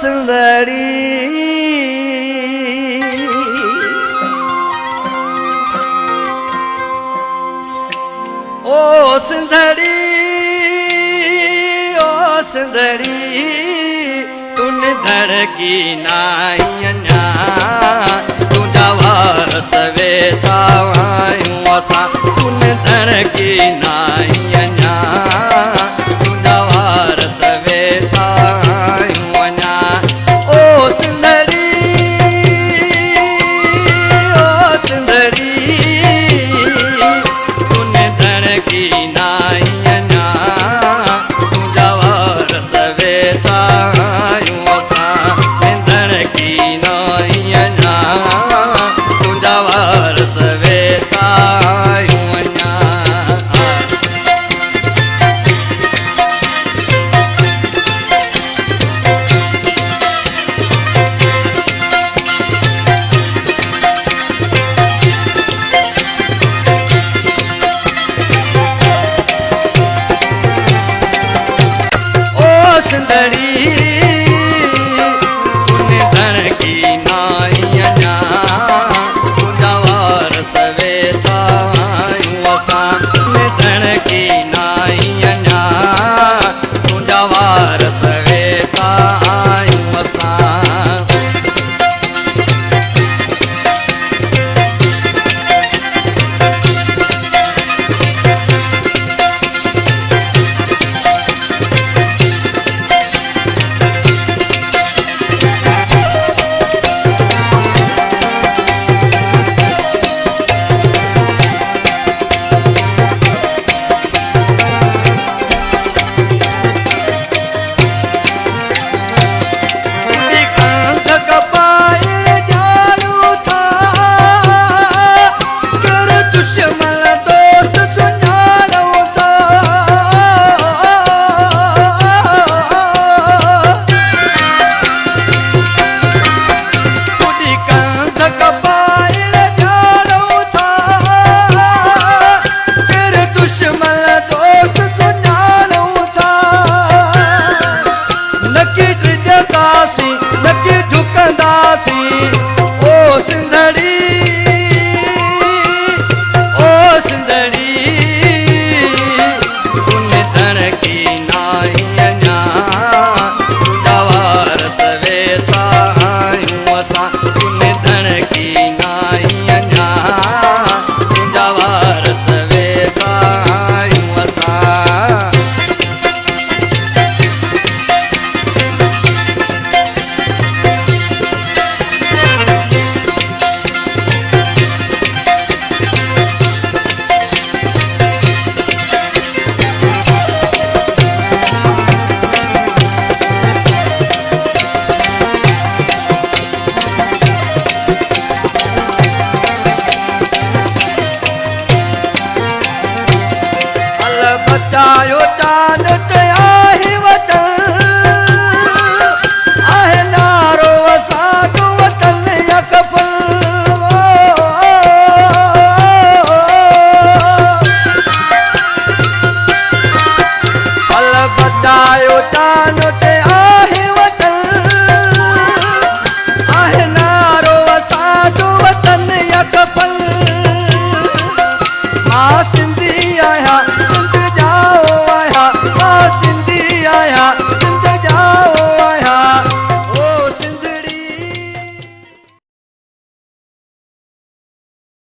सुंदरी ओ सुंदरी ओ सुंदरी तून धड़की नाई अन्या तुझा वार सवेता आयूं असां तून धड़की नाई अन्या तुझा वार सवेता आयूं अन्या ओ सुंदरी तून धड़की नाई अन्या तुझा वार सवेता आयूं असां धड़की नाई अन्या तुझा वार सवेता आयूं अन्या सुंदरी